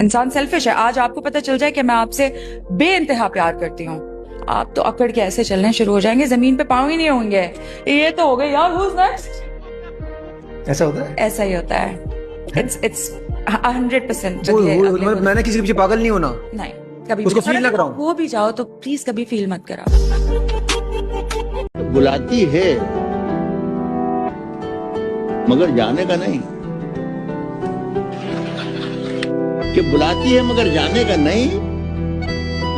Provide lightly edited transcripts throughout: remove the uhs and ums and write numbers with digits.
इंसान सेल्फिश है। आज आपको पता चल जाए कि मैं आपसे बेइंतहा प्यार करती हूँ, आप तो अकड़ के ऐसे चलने शुरू हो जाएंगे, जमीन पे पाँव ही नहीं होंगे। ये तो हो गई यार, who's next? ऐसा होता है? ऐसा ही होता है। It's 100%। मैंने किसी के पीछे पागल नहीं होना। नहीं, कभी उसको फील ना कराऊं। वो भी जाओ तो प्लीज कभी फील मत कराओ। बुलाती है मगर जाने का नहीं, कि बुलाती है मगर जाने का नहीं।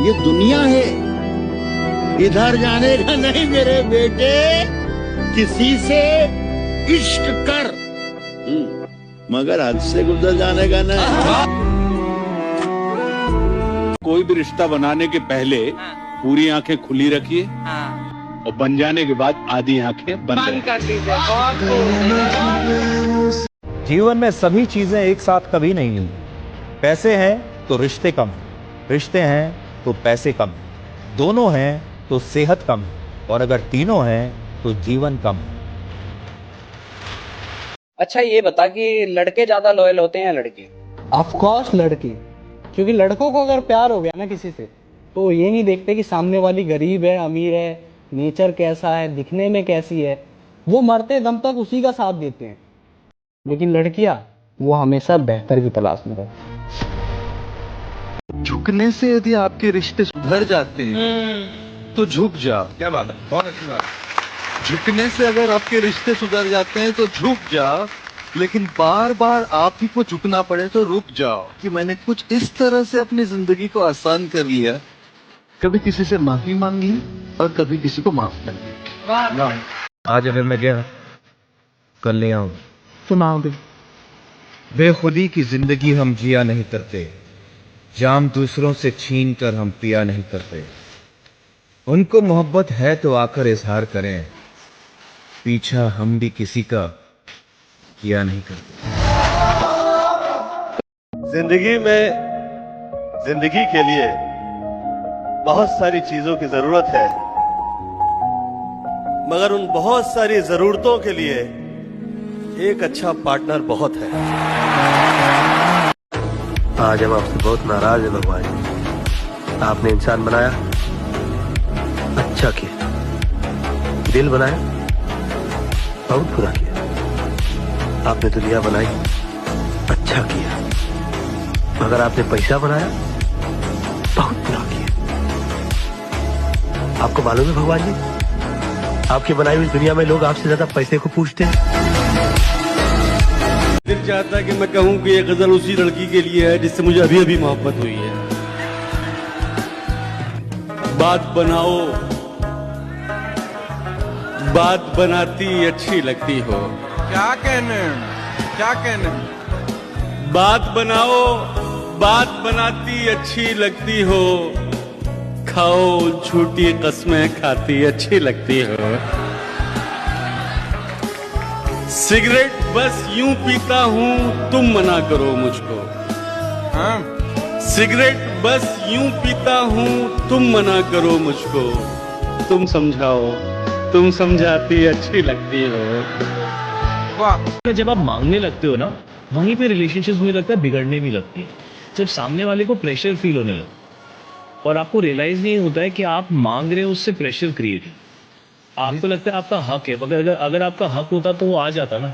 ये दुनिया है, इधर जाने का नहीं मेरे बेटे। किसी से इश्क कर मगर हद से गुजर जाने का नहीं। कोई भी रिश्ता बनाने के पहले पूरी आंखें खुली रखिए और बन जाने के बाद आधी आंखें बंद कर दीजिए। जीवन में सभी चीजें एक साथ कभी नहीं मिलती। पैसे हैं तो रिश्ते कम, रिश्ते हैं तो पैसे कम, दोनों हैं तो सेहत कम, और अगर तीनों हैं तो जीवन कम। अच्छा ये बता कि लड़के ज्यादा लॉयल होते हैं या लड़की? ऑफ कोर्स लड़की, क्योंकि लड़कों को अगर प्यार हो गया ना किसी से तो ये नहीं देखते कि सामने वाली गरीब है अमीर है, नेचर कैसा है, दिखने में कैसी है, वो मरते दम तक उसी का साथ देते हैं। लेकिन लड़कियां वो हमेशा बेहतर की तलाश में रहती हैं। झुकने से यदि आपके रिश्ते सुधर जाते हैं तो झुक जाओ। क्या बात है, बहुत अच्छी बात। झुकने से अगर आपके रिश्ते सुधर जाते हैं तो झुक जाओ, लेकिन बार बार आप ही को झुकना पड़े तो रुक जाओ। कि मैंने कुछ इस तरह से अपनी जिंदगी को आसान कर लिया, कभी किसी से माफी मांग ली और कभी किसी को माफ कर लिया। आज अगर मैं गया कल ले आऊं, सुनाओ दे। बेखुदी की जिंदगी हम जिया नहीं करते, जाम दूसरों से छीन कर हम पिया नहीं करते। उनको मोहब्बत है तो आकर इजहार करें, पीछा हम भी किसी का किया नहीं करते। जिंदगी में जिंदगी के लिए बहुत सारी चीजों की जरूरत है, मगर उन बहुत सारी जरूरतों के लिए एक अच्छा पार्टनर बहुत है। आज हम आपसे बहुत नाराज हैं भगवान जी। आपने इंसान बनाया, अच्छा किया, दिल बनाया, बहुत बुरा किया। आपने दुनिया बनाई, अच्छा किया, मगर आपने पैसा बनाया, बहुत बुरा किया। आपको मालूम है भगवान जी, आपकी बनाई हुई दुनिया में लोग आपसे ज्यादा पैसे को पूछते हैं। दिल चाहता है कि मैं कहूं कि ये गजल उसी लड़की के लिए है जिससे मुझे अभी अभी मोहब्बत हुई है। बात बनाओ, बात बनाती अच्छी लगती हो। क्या कहने, क्या कहने? बात बनाओ, बात बनाती अच्छी लगती हो। खाओ झूठी कस्में खाती अच्छी लगती हो। सिगरेट बस यूं पीता हूं, तुम मना करो मुझको। हाँ? सिगरेट बस यूं पीता हूं, तुम मना करो मुझको। तुम समझाओ, तुम समझाती अच्छी लगती हो। वाह। जब आप मांगने लगते हो ना, वहीं पे रिलेशनशिप मुझे लगता है बिगड़ने भी लगती है। जब सामने वाले को प्रेशर फील होने लगता और आपको रियलाइज नहीं होता है कि आप मांग रहे हो, उससे प्रेशर क्रिएट। आपको लगता है आपका हक है, मगर अगर आपका हक होता तो वो आ जाता ना।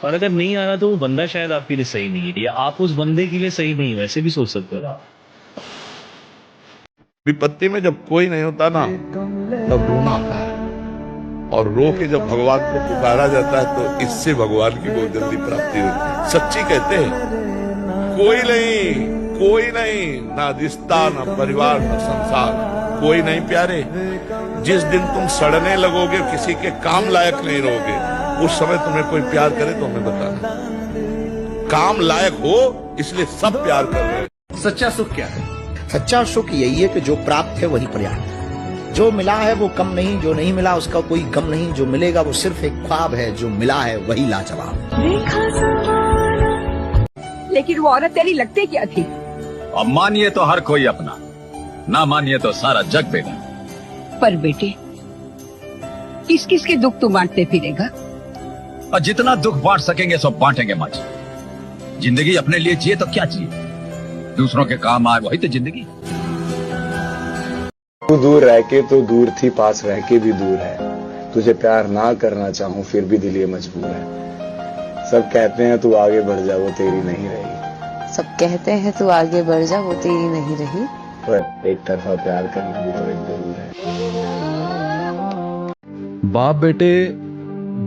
और अगर नहीं आ रहा तो वो बंदा शायद आपके लिए सही नहीं है, या आप उस बंदे के लिए सही नहीं हो, ऐसे भी सोच सकते हो। विपत्ति में जब कोई नहीं होता ना, तब रोना आता है, और रो के जब भगवान को पुकारा जाता है तो इससे भगवान की बहुत जल्दी प्राप्ति होती है। सच्ची कहते हैं, कोई नहीं, कोई नहीं, ना रिश्ता, ना परिवार, ना संसार, कोई नहीं प्यारे। जिस दिन तुम सड़ने लगोगे, किसी के काम लायक नहीं रहोगे, उस समय तुम्हें कोई प्यार करे तो हमें बताना। काम लायक हो इसलिए सब प्यार कर रहे हैं। सच्चा सुख क्या है? सच्चा सुख यही है कि जो प्राप्त है वही पर्याप्त है। जो मिला है वो कम नहीं, जो नहीं मिला उसका कोई गम नहीं, जो मिलेगा वो सिर्फ एक ख्वाब है, जो मिला है वही लाजवाब। लेकिन वो औरत तेरी लगती क्या थी? अब मानिए तो हर कोई अपना, ना मानिए तो सारा जग बेगा। पर बेटे, किस किस के दुख तू बांटते फिरेगा? और जितना दुख बांट सकेंगे सब बांटेंगे माँ। जिंदगी अपने लिए जिए तो क्या चाहिए, दूसरों के काम आए, वही तो जिंदगी। तू दूर रह के तो दूर थी, पास रह के भी दूर है। तुझे प्यार ना करना चाहूं फिर भी दिल ये मजबूर है। सब कहते हैं तू आगे बढ़ जा, वो तेरी नहीं रही। सब कहते हैं तू आगे बढ़ जा, वो तेरी नहीं रही। पर एक तरफा प्यार करना भी तो एक जरूर है। बाप बेटे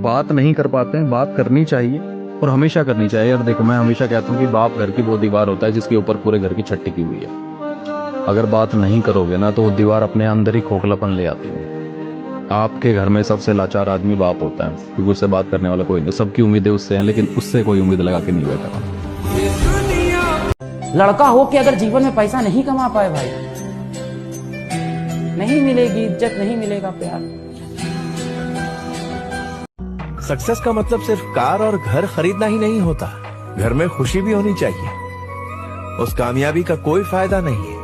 बात नहीं कर पाते हैं, बात करनी चाहिए और हमेशा करनी चाहिए। और देखो, मैं हमेशा कहता हूँ कि बाप घर की वो दीवार होता है जिसके ऊपर पूरे घर की छत टिकी हुई है। अगर बात नहीं करोगे ना तो वो दीवार अपने अंदर ही खोखलापन ले आती है। आपके घर में सबसे लाचार आदमी बाप होता है, क्योंकि उससे बात करने वाला कोई नहीं। सबकी उम्मीदें उससे हैं, लेकिन उससे कोई उम्मीद लगा के नहीं बैठा। लड़का हो कि अगर जीवन में पैसा नहीं कमा पाए भाई, नहीं मिलेगी इज्जत, नहीं मिलेगा प्यार। सक्सेस का मतलब सिर्फ कार और घर खरीदना ही नहीं होता, घर में खुशी भी होनी चाहिए। उस कामयाबी का कोई फायदा नहीं है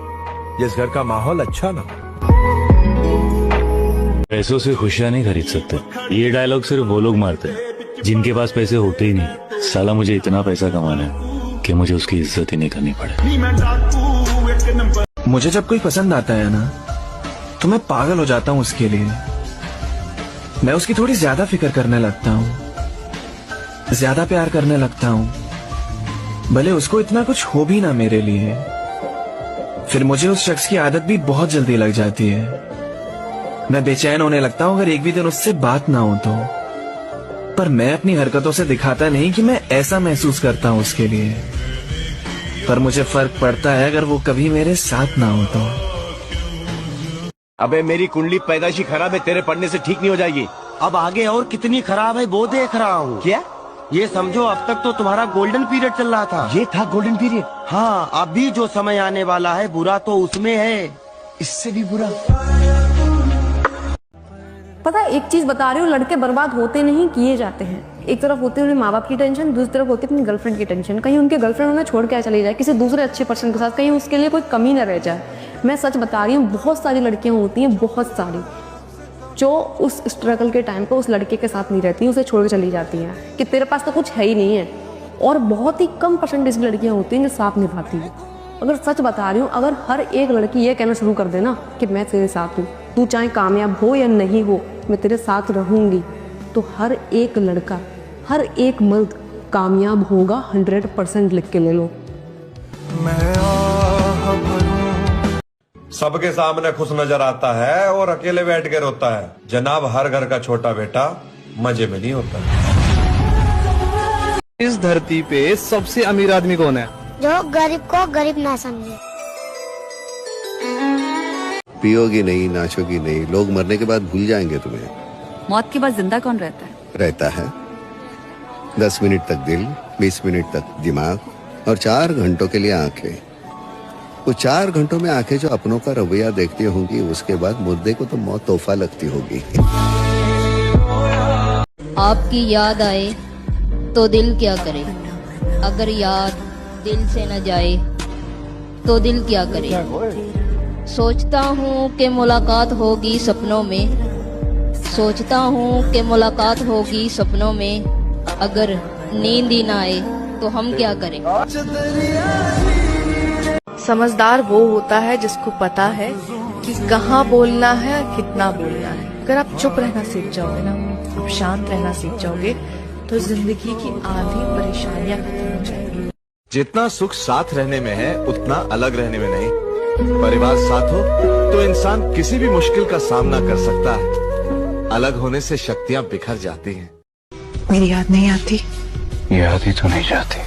जिस घर का माहौल अच्छा ना हो। पैसों से खुशियां नहीं खरीद सकते, ये डायलॉग सिर्फ वो लोग मारते हैं जिनके पास पैसे होते ही नहीं। साला मुझे इतना पैसा कमाना है कि मुझे उसकी इज्जत ही नहीं करनी पड़े। मुझे जब कोई पसंद आता है ना तो मैं पागल हो जाता हूँ उसके लिए। मैं उसकी थोड़ी ज्यादा फिक्र करने लगता हूँ, ज्यादा प्यार करने लगता हूँ, भले उसको इतना कुछ हो भी ना मेरे लिए। फिर मुझे उस शख्स की आदत भी बहुत जल्दी लग जाती है। मैं बेचैन होने लगता हूँ अगर एक भी दिन उससे बात ना हो तो। पर मैं अपनी हरकतों से दिखाता नहीं कि मैं ऐसा महसूस करता हूँ उसके लिए। पर मुझे फर्क पड़ता है अगर वो कभी मेरे साथ ना हो तो। अबे मेरी कुंडली पैदाइशी खराब है, तेरे पढ़ने से ठीक नहीं हो जाएगी। अब आगे और कितनी खराब है वो देख रहा हूँ। क्या? ये समझो अब तक तो तुम्हारा गोल्डन पीरियड चल रहा था। ये था गोल्डन पीरियड? हाँ, अभी जो समय आने वाला है बुरा तो उसमें है, इससे भी बुरा। पता है, एक चीज बता रही हूँ, लड़के बर्बाद होते नहीं, किए जाते हैं। एक तरफ होती है उन्हें माँ बाप की टेंशन, दूसरी तरफ होती है अपनी गर्लफ्रेंड की टेंशन। कहीं उनके गर्लफ्रेंड उन्हें छोड़ के चली जाए किसी दूसरे अच्छे पर्सन के साथ, कहीं उसके लिए कोई कमी न रह जाए। मैं सच बता रही हूँ, बहुत सारी लड़कियाँ होती हैं, बहुत सारी, जो उस स्ट्रगल के टाइम पे उस लड़के के साथ नहीं रहती, उसे छोड़ के चली जाती हैं कि तेरे पास तो कुछ है ही नहीं है। और बहुत ही कम परसेंटेज की लड़कियाँ होती हैं जो साथ निभाती हैं। अगर सच बता रही हूँ, अगर हर एक लड़की ये कहना शुरू कर देना कि मैं तेरे साथ हूँ, तू चाहे कामयाब हो या नहीं हो, मैं तेरे साथ रहूँगी, तो हर एक लड़का, हर एक मर्द कामयाब होगा। 100% लिख के ले लो। सबके सामने खुश नजर आता है और अकेले बैठ के रोता है। जनाब, हर घर का छोटा बेटा मजे में नहीं होता। इस धरती पे सबसे अमीर आदमी कौन है? जो गरीब को गरीब ना समझे। पियोगी नहीं, नाचोगी नहीं, लोग मरने के बाद भूल जाएंगे तुम्हें। मौत के बाद जिंदा कौन रहता है? रहता है 10 मिनट तक दिल, 20 मिनट तक दिमाग और 4 घंटों के लिए आंखें। वो 4 घंटों में आंखें जो अपनों का रवैया देखती होंगी, उसके बाद मुर्दे को तो मौत तोहफा लगती होगी। आपकी याद आए तो दिल क्या करे, अगर याद दिल से न जाए तो दिल क्या करे। सोचता हूँ कि मुलाकात होगी सपनों में, सोचता हूँ कि मुलाकात होगी सपनों में, अगर नींद ही ना आए तो हम क्या करें। समझदार वो होता है जिसको पता है कि कहाँ बोलना है, कितना बोलना है। अगर आप चुप रहना सीख जाओगे ना, आप शांत रहना सीख जाओगे, तो जिंदगी की आधी परेशानियां खत्म हो जाएंगी। जितना सुख साथ रहने में है उतना अलग रहने में नहीं। परिवार साथ हो तो इंसान किसी भी मुश्किल का सामना कर सकता है। अलग होने से शक्तियां बिखर जाती हैं। मेरी याद नहीं आती? याद ही तो नहीं जाती।